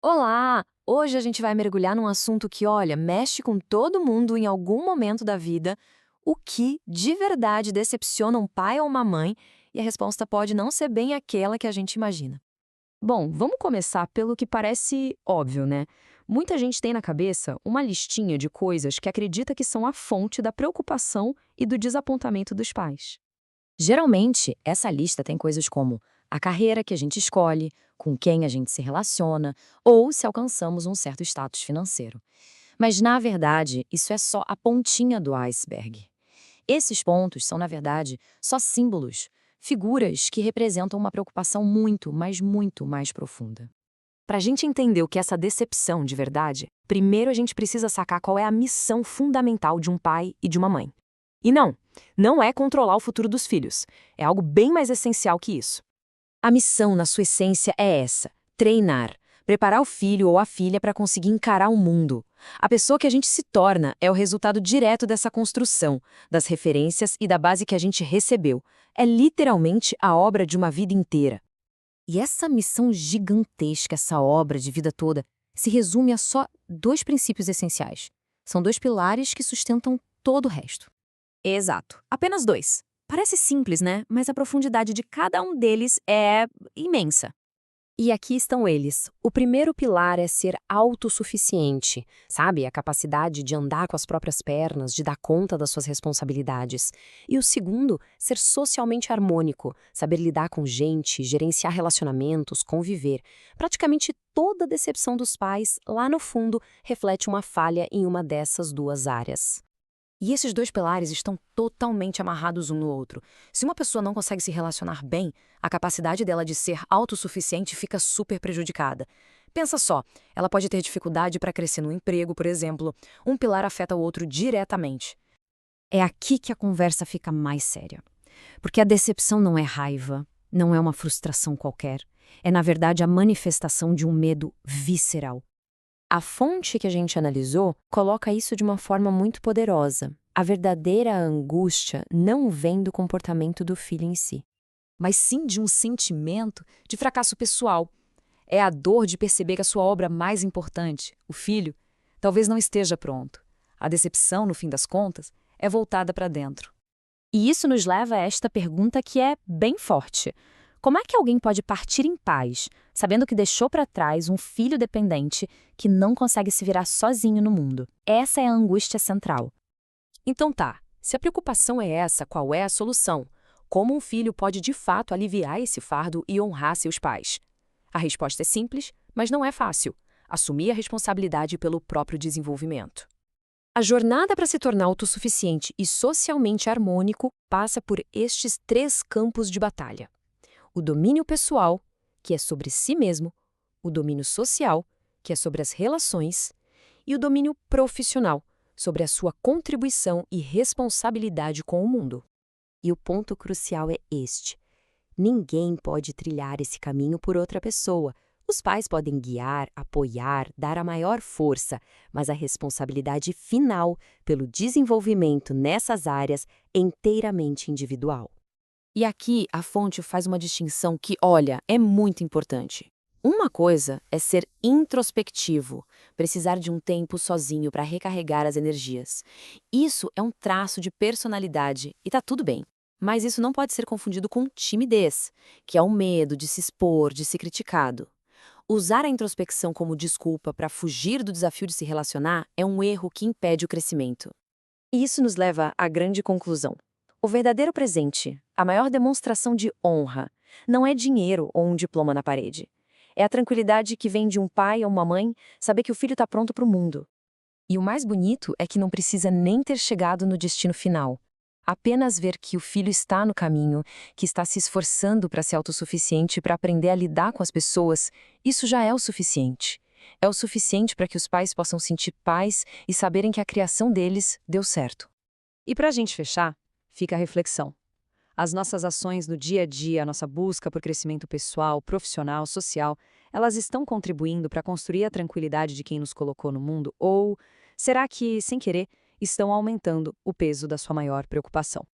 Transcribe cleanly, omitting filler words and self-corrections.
Olá! Hoje a gente vai mergulhar num assunto que, olha, mexe com todo mundo em algum momento da vida. O que de verdade decepciona um pai ou uma mãe? E a resposta pode não ser bem aquela que a gente imagina. Bom, vamos começar pelo que parece óbvio, né? Muita gente tem na cabeça uma listinha de coisas que acredita que são a fonte da preocupação e do desapontamento dos pais. Geralmente, essa lista tem coisas como a carreira que a gente escolhe, com quem a gente se relaciona, ou se alcançamos um certo status financeiro. Mas, na verdade, isso é só a pontinha do iceberg. Esses pontos são, na verdade, só símbolos, figuras que representam uma preocupação muito, mas muito mais profunda. Para a gente entender o que é essa decepção de verdade, primeiro a gente precisa sacar qual é a missão fundamental de um pai e de uma mãe. E não é controlar o futuro dos filhos. É algo bem mais essencial que isso. A missão, na sua essência, é essa: treinar, preparar o filho ou a filha para conseguir encarar o mundo. A pessoa que a gente se torna é o resultado direto dessa construção, das referências e da base que a gente recebeu. É literalmente a obra de uma vida inteira. E essa missão gigantesca, essa obra de vida toda, se resume a só dois princípios essenciais. São dois pilares que sustentam todo o resto. Exato, apenas dois. Parece simples, né? Mas a profundidade de cada um deles é imensa. E aqui estão eles. O primeiro pilar é ser autossuficiente, sabe? A capacidade de andar com as próprias pernas, de dar conta das suas responsabilidades. E o segundo, ser socialmente harmônico, saber lidar com gente, gerenciar relacionamentos, conviver. Praticamente toda a decepção dos pais, lá no fundo, reflete uma falha em uma dessas duas áreas. E esses dois pilares estão totalmente amarrados um no outro. Se uma pessoa não consegue se relacionar bem, a capacidade dela de ser autossuficiente fica super prejudicada. Pensa só, ela pode ter dificuldade para crescer no emprego, por exemplo. Um pilar afeta o outro diretamente. É aqui que a conversa fica mais séria. Porque a decepção não é raiva, não é uma frustração qualquer. É, na verdade, a manifestação de um medo visceral. A fonte que a gente analisou coloca isso de uma forma muito poderosa. A verdadeira angústia não vem do comportamento do filho em si, mas sim de um sentimento de fracasso pessoal. É a dor de perceber que a sua obra mais importante, o filho, talvez não esteja pronto. A decepção, no fim das contas, é voltada para dentro. E isso nos leva a esta pergunta que é bem forte. Como é que alguém pode partir em paz, sabendo que deixou para trás um filho dependente que não consegue se virar sozinho no mundo? Essa é a angústia central. Então tá, se a preocupação é essa, qual é a solução? Como um filho pode de fato aliviar esse fardo e honrar seus pais? A resposta é simples, mas não é fácil. Assumir a responsabilidade pelo próprio desenvolvimento. A jornada para se tornar autossuficiente e socialmente harmônico passa por estes três campos de batalha: o domínio pessoal, que é sobre si mesmo, o domínio social, que é sobre as relações, e o domínio profissional, sobre a sua contribuição e responsabilidade com o mundo. E o ponto crucial é este: ninguém pode trilhar esse caminho por outra pessoa. Os pais podem guiar, apoiar, dar a maior força, mas a responsabilidade final pelo desenvolvimento nessas áreas é inteiramente individual. E aqui a fonte faz uma distinção que, olha, é muito importante. Uma coisa é ser introspectivo, precisar de um tempo sozinho para recarregar as energias. Isso é um traço de personalidade e tá tudo bem. Mas isso não pode ser confundido com timidez, que é o medo de se expor, de ser criticado. Usar a introspecção como desculpa para fugir do desafio de se relacionar é um erro que impede o crescimento. E isso nos leva à grande conclusão. O verdadeiro presente, a maior demonstração de honra, não é dinheiro ou um diploma na parede. É a tranquilidade que vem de um pai ou uma mãe saber que o filho está pronto para o mundo. E o mais bonito é que não precisa nem ter chegado no destino final. Apenas ver que o filho está no caminho, que está se esforçando para ser autossuficiente, para aprender a lidar com as pessoas, isso já é o suficiente. É o suficiente para que os pais possam sentir paz e saberem que a criação deles deu certo. E para a gente fechar, fica a reflexão. As nossas ações no dia a dia, a nossa busca por crescimento pessoal, profissional, social, elas estão contribuindo para construir a tranquilidade de quem nos colocou no mundo? Ou será que, sem querer, estão aumentando o peso da sua maior preocupação?